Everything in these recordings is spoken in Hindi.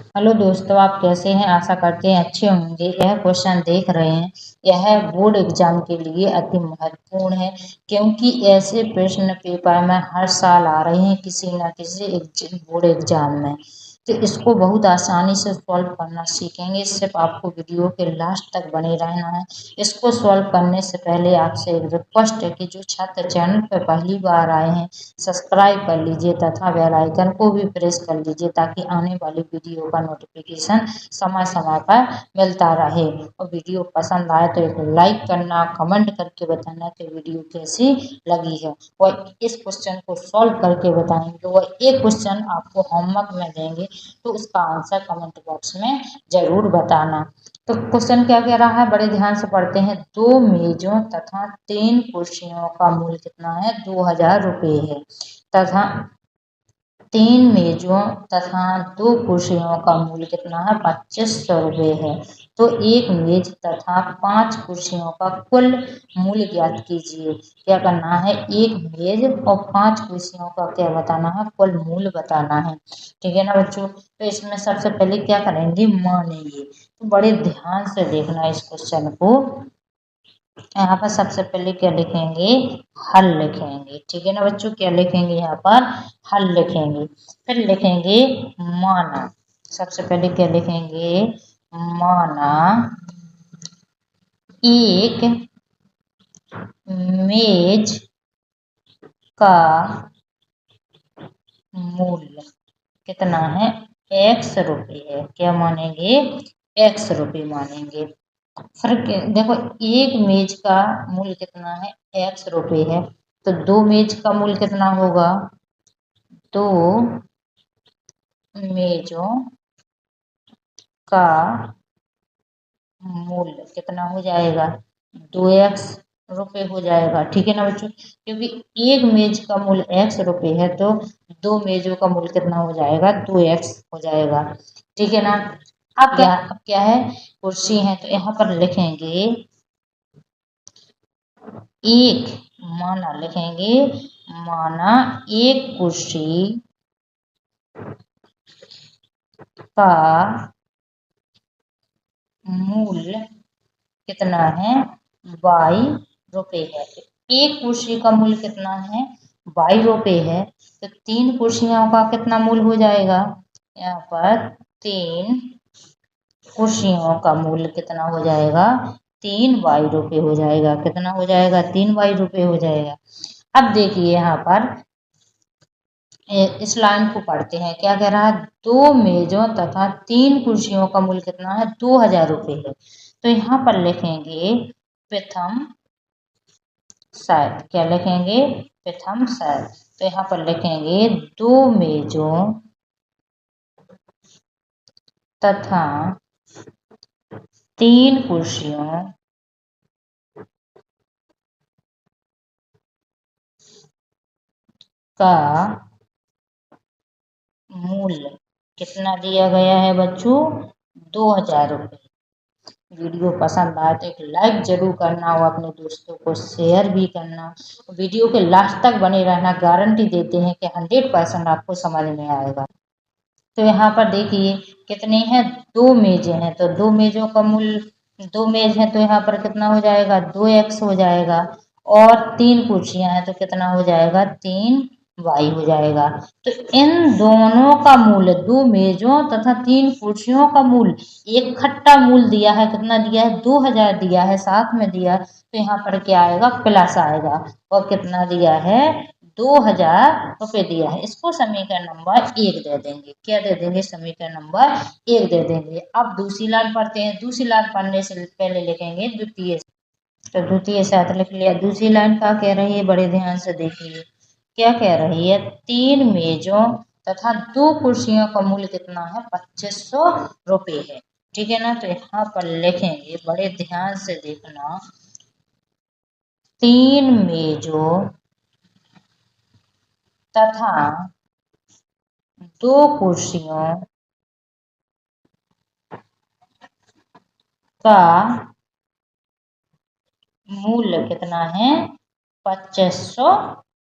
हेलो दोस्तों, आप कैसे हैं? आशा करते हैं अच्छे होंगे। यह क्वेश्चन देख रहे हैं, यह बोर्ड एग्जाम के लिए अति महत्वपूर्ण है, क्योंकि ऐसे प्रश्न पेपर में हर साल आ रहे हैं किसी न किसी बोर्ड एग्जाम में। तो इसको बहुत आसानी से सॉल्व करना सीखेंगे। सिर्फ आपको वीडियो के लास्ट तक बने रहना है। इसको सॉल्व करने से पहले आपसे एक रिक्वेस्ट है कि जो छात्र चैनल पर पहली बार आए हैं, सब्सक्राइब कर लीजिए तथा बेल आइकन को भी प्रेस कर लीजिए, ताकि आने वाली वीडियो का नोटिफिकेशन समय समय पर मिलता रहे। और वीडियो पसंद आए तो एक लाइक करना, कमेंट करके बताना कि वीडियो कैसी लगी है। और इस क्वेश्चन को सॉल्व करके बताएंगे, और एक क्वेश्चन आपको होमवर्क में देंगे, तो उसका आंसर कमेंट बॉक्स में जरूर बताना। तो क्वेश्चन क्या कह रहा है, बड़े ध्यान से पढ़ते हैं। 2 मेजों तथा 3 कुर्सियों का मूल्य कितना है? 2000 रुपये है। तथा 3 मेजों तथा 2 कुर्सियों का मूल्य कितना है? 2500 रुपये है। तो एक मेज तथा 5 कुर्सियों का कुल मूल्य ज्ञात कीजिए। क्या करना है? एक मेज और 5 कुर्सियों का क्या बताना है? कुल मूल्य बताना है। ठीक है ना बच्चों? तो इसमें सबसे पहले क्या करेंगे? मानेंगे। तो बड़े ध्यान से देखना इस क्वेश्चन को। यहाँ पर सबसे पहले क्या लिखेंगे? हल लिखेंगे। ठीक है ना बच्चों? क्या लिखेंगे? यहाँ पर हल लिखेंगे। फिर लिखेंगे माना। सबसे पहले क्या लिखेंगे? माना एक मेज का मूल्य कितना है? x रुपये है। क्या मानेंगे? x रुपये मानेंगे। फर्क देखो, एक मेज का मूल्य कितना है? x रुपये है। तो 2 मेज का मूल्य कितना होगा? 2 मेजों का मूल्य कितना हो जाएगा? 2x रुपये हो जाएगा। ठीक है ना बच्चों? क्योंकि एक मेज का मूल्य x रुपये है, तो 2 मेजों का मूल्य कितना हो जाएगा? 2x हो जाएगा। ठीक है ना? अब क्या है? कुर्सी है, तो यहाँ पर लिखेंगे एक। माना लिखेंगे, माना एक कुर्सी का मूल्य कितना है? 22 रुपये है। एक कुर्सी का मूल्य कितना है? 22 रुपये है। तो 3 कुर्सियों का कितना मूल्य हो जाएगा? यहाँ पर 3 कुर्सियों का मूल्य कितना हो जाएगा? 3 रुपये हो जाएगा। कितना हो जाएगा? 3 रुपये हो जाएगा। अब देखिए यहाँ पर इस लाइन को पढ़ते हैं। क्या कह रहा है? 2 मेजों तथा 3 कुर्सियों का मूल्य कितना है? 2000 रुपये है। तो यहाँ पर लिखेंगे प्रथम शायद। क्या लिखेंगे? प्रथम शायद। तो यहाँ पर लिखेंगे 2 मेजों तथा 3 कुर्सियों का मूल्य कितना दिया गया है बच्चों? 2000 रुपये। वीडियो पसंद आए तो एक लाइक जरूर करना, और अपने दोस्तों को शेयर भी करना। वीडियो के लास्ट तक बने रहना, गारंटी देते हैं कि 100% आपको समझ में आएगा। तो यहाँ पर देखिए कितने हैं? 2 मेजें हैं, तो 2 मेजों का मूल्य, 2 मेज है तो यहाँ पर कितना हो जाएगा? 2x हो जाएगा। और 3 कुर्सियां हैं तो कितना हो जाएगा? 3y हो जाएगा। तो इन दोनों का मूल्य, 2 मेजों तथा 3 कुर्सियों का मूल्य, एक खट्टा मूल्य दिया है। कितना दिया है? 2000 दिया है, साथ में दिया। तो यहाँ पर क्या आएगा? प्लस आएगा। और कितना दिया है? 2000 रुपये दिया है। इसको समीकरण नंबर 1 दे देंगे। क्या दे देंगे? समीकरण नंबर 1 दे देंगे। अब दूसरी लाइन पढ़ते हैं। दूसरी लाइन पढ़ने से पहले लिखेंगे द्वितीय। तो द्वितीय साथ लिख लिया। दूसरी लाइन क्या कह रही है? बड़े ध्यान से देखिए। क्या कह रही है? 3 मेजों तथा 2 कुर्सियों का मूल्य कितना है? 2500 रुपये है। ठीक है ना? तो यहाँ पर लिखेंगे, बड़े ध्यान से देखना, 3 मेजों तथा 2 कुर्सियों का मूल्य कितना है? 2500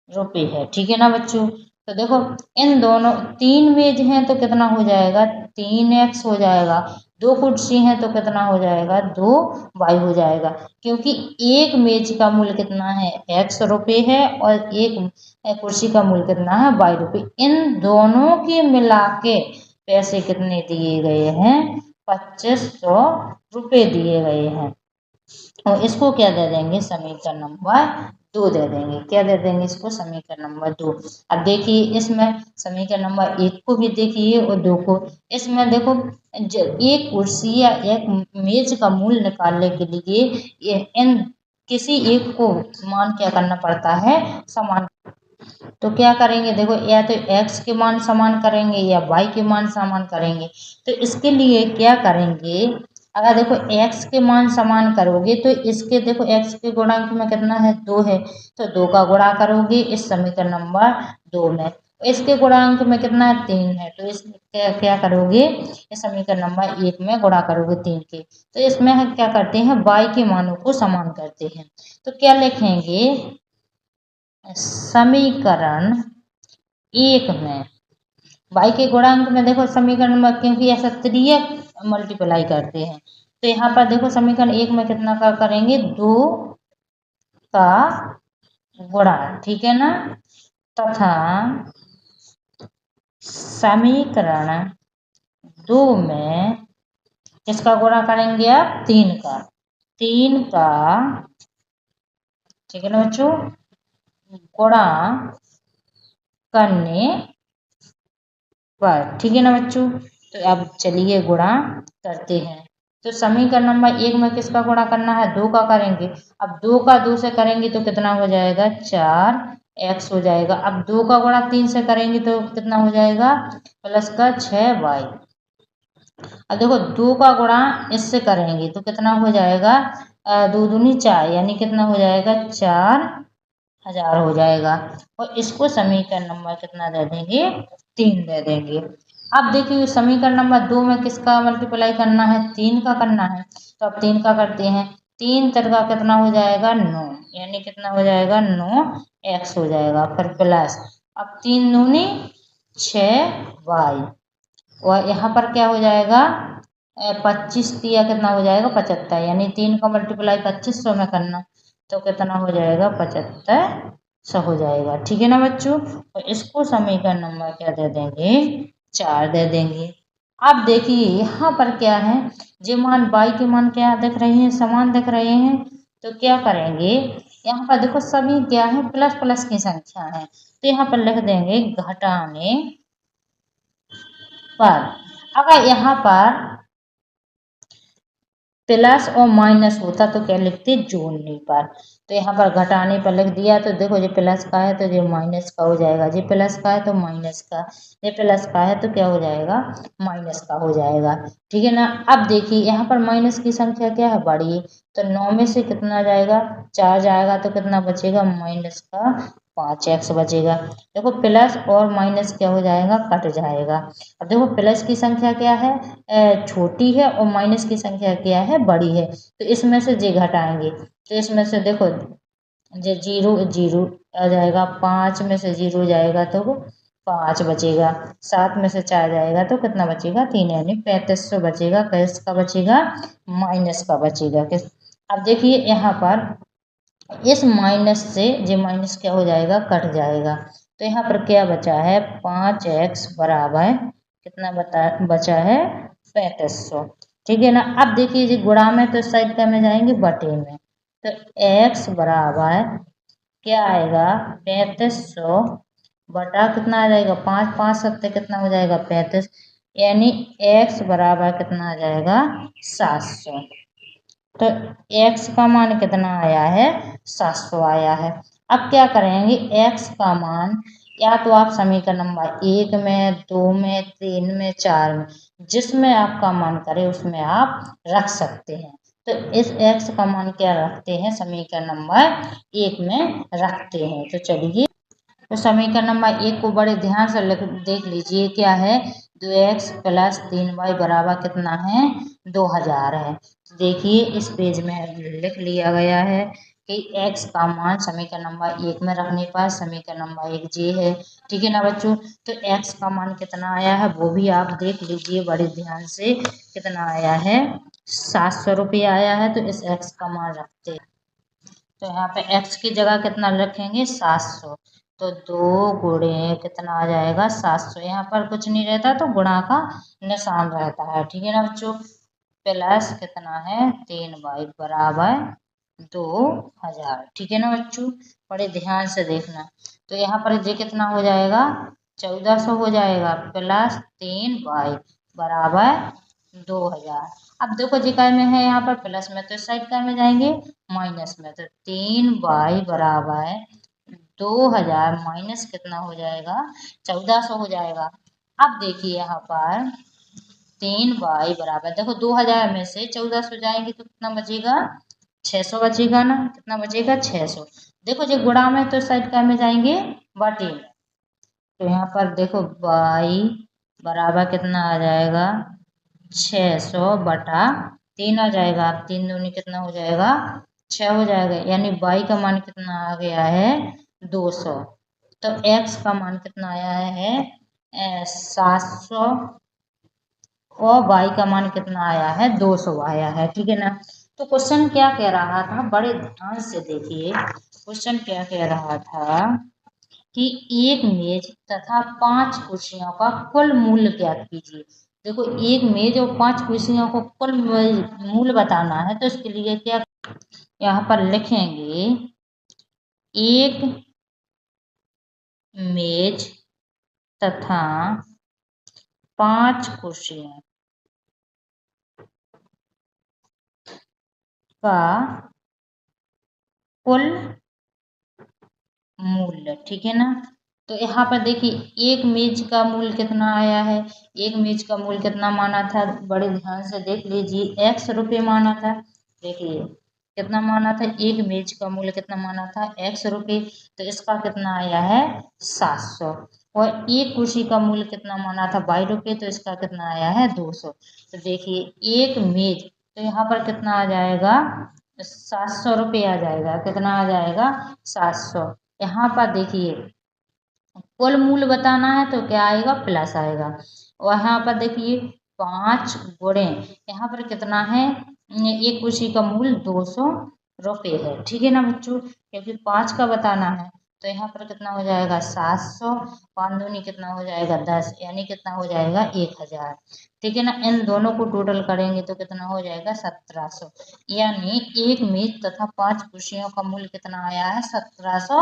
रुपये है। ठीक है ना बच्चों? तो देखो, इन दोनों 3 मेज हैं तो कितना हो जाएगा? 3x हो जाएगा। 2 कुर्सी हैं तो कितना हो जाएगा, 2y हो जाएगा, क्योंकि एक मेज का मूल्य कितना है, x रुपये है, और एक कुर्सी का मूल्य कितना है, y रुपये। इन दोनों के मिला के पैसे कितने दिए गए हैं, 2500 रुपये दिए गए हैं। और इसको क्या दे देंगे, समीकरण नंबर 2 दे देंगे। क्या दे देंगे इसको, समीकरण नंबर 2। अब देखिए इसमें समीकरण नंबर 1 को भी देखिए और 2 को। इसमें देखो एक कुर्सी या एक मेज का मूल्य निकालने के लिए इन किसी एक को मान क्या करना पड़ता है, समान। तो क्या करेंगे, देखो या तो x के मान समान करेंगे या y के मान समान करेंगे। तो इसके लिए क्या करेंगे, अगर देखो x के मान समान करोगे तो इसके देखो x के गुणांक में कितना है, 2 है, तो 2 का गुणा करोगे इस समीकरण नंबर 2 में। इसके गुणांक में कितना है, 3 है, तो इस क्या करोगे, इस समीकरण नंबर 1 में गुणा करोगे 3 के। तो इसमें हम क्या करते हैं, y के मानों को समान करते हैं। तो क्या लिखेंगे, समीकरण 1 में y के गुणांक में देखो समीकरण में, क्योंकि ऐसा त्रियक मल्टीप्लाई करते हैं, तो यहाँ पर देखो समीकरण 1 में कितना का करेंगे, 2 का गुणा, ठीक है ना, तथा समीकरण 2 में किसका गुणा करेंगे आप, 3 का, ठीक है ना बच्चों, गुणा करने पर, ठीक है ना बच्चों। तो अब चलिए गुणा करते हैं। तो समीकरण नंबर 1 में किसका गुणा करना है, 2 का करेंगे। अब 2 का 2 से करेंगे तो कितना हो जाएगा, 4x हो जाएगा। अब 2 का गुणा 3 से करेंगे तो कितना हो जाएगा, प्लस का 6y। अब देखो 2 का गुणा इससे करेंगे तो कितना हो जाएगा, 2 दूनी 4, यानी कितना हो जाएगा, 4000 हो जाएगा। और इसको समीकरण नंबर कितना दे देंगे, 3 दे देंगे। अब देखिए समीकरण नंबर 2 में किसका मल्टीप्लाई करना है, 3 का करना है। तो अब 3 का करते हैं, 3 का कितना हो जाएगा, 9, यानी कितना हो जाएगा, 9x हो जाएगा। फिर प्लस, अब 3 दूनी 6y, और यहाँ पर क्या हो जाएगा, 25 दिया कितना हो जाएगा, 75, यानी 3 का मल्टीप्लाई 2500 में करना, तो कितना हो जाएगा, 7500 हो जाएगा, ठीक है ना बच्चों। और इसको समीकरण नंबर क्या दे देंगे, 4 दे देंगे। अब देखिए यहाँ पर क्या है, जो मान y के मान क्या दिख रहे हैं, समान दिख रहे हैं, तो क्या करेंगे, यहाँ पर देखो सभी क्या है, प्लस प्लस की संख्या है, तो यहाँ पर लिख देंगे घटाने पर। अगर यहाँ पर प्लस और माइनस होता तो क्या लिखते, जोड़ने पर। तो यहाँ पर घटाने पर लिख दिया, तो देखो ये प्लस का है तो ये माइनस का हो जाएगा, ये प्लस का है तो माइनस का, ये प्लस का है तो क्या हो जाएगा, माइनस का हो जाएगा, ठीक है ना। अब देखिए यहाँ पर माइनस की संख्या क्या है, बड़ी, तो 9 में से कितना जाएगा, 4 जाएगा, तो कितना बचेगा, माइनस का 5x बचेगा। देखो प्लस और माइनस क्या हो जाएगा, कट जाएगा। अब देखो प्लस की संख्या क्या है, छोटी है, और माइनस की संख्या क्या है, बड़ी है, तो इसमें से जे घटाएंगे, तो इसमें से देखो जे 0 0 आ जाएगा, 5 में से 0 जाएगा तो 5 बचेगा, 7 में से 4 जाएगा तो कितना बचेगा, 3, यानी 3500 बचेगा। किसका बचेगा, माइनस का बचेगा। अब देखिए यहाँ पर इस माइनस से जो माइनस क्या हो जाएगा, कट जाएगा, तो यहाँ पर क्या बचा है, 5x बराबर कितना बचा है, 3500, ठीक है ना। अब देखिए जी गुणा में तो साइड का में जाएंगे बटे में, तो x बराबर क्या आएगा, 3500 बटा कितना आ जाएगा, 5 5 सत्ते कितना हो जाएगा, 35, यानी x बराबर कितना आ जाएगा, 700। तो x का मान कितना आया है, 700 आया है। अब क्या करेंगे, x का मान या तो आप समीकरण नंबर 1 में, 2 में, 3 में, 4 में, जिसमें आपका मन करे उसमें आप रख सकते हैं। तो इस x का मान क्या रखते हैं, समीकरण नंबर 1 में रखते हैं। तो चलिए, तो समीकरण नंबर 1 को बड़े ध्यान से देख लीजिए, क्या है, 2x प्लस 3y बराबर कितना है, 2000 है। देखिए इस पेज में लिख लिया गया है कि x का मान समीकरण नंबर 1 में रखने पर समीकरण नंबर 1 जे है। ठीक है ना बच्चों, तो x का मान कितना आया है वो भी आप देख लीजिए बड़े ध्यान से। कितना आया है, 700 रुपये आया है। तो इस x का मान रखते हैं, तो यहाँ पे x की जगह कितना रखेंगे, 700। तो 2 गुणे कितना आ जाएगा, 700। यहाँ पर कुछ नहीं रहता तो गुणा का निशान रहता है। ठीक है ना बच्चों, प्लस कितना है, 3y बराबर 2000। ठीक है ना बच्चों, बड़े ध्यान से देखना। तो यहाँ पर ये कितना हो जाएगा, 1400 हो जाएगा, प्लस 3y बराबर 2000। अब देखो जी काय में है, यहाँ पर प्लस में, तो इस साइड काय में जाएंगे, माइनस में। तो 3y बराबर 2000 माइनस कितना हो जाएगा, 1400 हो जाएगा। अब देखिए यहाँ पर 3y बराबर, देखो 2000 में से 1400 जाएंगे तो कितना बचेगा, 600 बचेगा ना। कितना बचेगा, 600। देखो जो गुणा में, तो साइड का में जाएंगे बटे में। तो यहाँ पर देखो y बराबर कितना आ जाएगा, 600 बटा 3 आ जाएगा। 3 दूनी कितना हो जाएगा, 6 हो जाएगा। यानी y का मान कितना आ गया है, 200। तो x का मान कितना आया है, 700 और y का मान कितना आया है, 200 आया है। ठीक है ना। तो क्वेश्चन क्या कह रहा था, बड़े ध्यान से देखिए। क्वेश्चन क्या कह रहा था कि एक मेज तथा 5 कुर्सियों का कुल मूल्य ज्ञात कीजिए। देखो एक मेज और 5 कुर्सियों को कुल मूल्य बताना है, तो इसके लिए क्या यहाँ पर लिखेंगे, एक मेज तथा 5 कुर्सियों का कुल मूल्य। ठीक है ना। तो यहाँ पर देखिए एक मेज का मूल्य कितना आया है, एक मेज का मूल्य कितना माना था, बड़े ध्यान से देख लीजिए, x रुपये माना था। देखिए कितना माना था, एक मेज का मूल्य कितना माना था, x रुपये। तो इसका कितना आया है, 700। और एक कुर्सी का मूल्य कितना माना था, y रुपये। तो इसका कितना आया है, 200। तो देखिए एक मेज, तो यहाँ पर कितना आ जाएगा, 700 रुपये आ जाएगा। कितना आ जाएगा, 700। यहाँ पर देखिए कुल मूल्य बताना है तो क्या आएगा, प्लस आएगा। और यहाँ पर देखिए 5 गुणे, यहाँ पर कितना है, एक कुर्सी का मूल्य 200 रुपये है। ठीक है ना बच्चों, क्योंकि 5 का बताना है। तो यहाँ पर कितना हो जाएगा, 700। 5 दूनी कितना हो जाएगा, 10, यानी कितना हो जाएगा, 1000। ठीक है ना। इन दोनों को टोटल करेंगे तो कितना हो जाएगा, 1700। यानी एक मेज तथा 5 कुर्सियों का मूल्य कितना आया है, 1700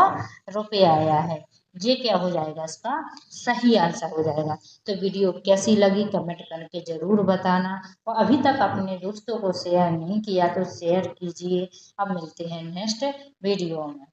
रुपये आया है। ये क्या हो जाएगा, इसका सही आंसर हो जाएगा। तो वीडियो कैसी लगी कमेंट करके जरूर बताना, और अभी तक अपने दोस्तों को शेयर नहीं किया तो शेयर कीजिए। अब मिलते हैं नेक्स्ट वीडियो में।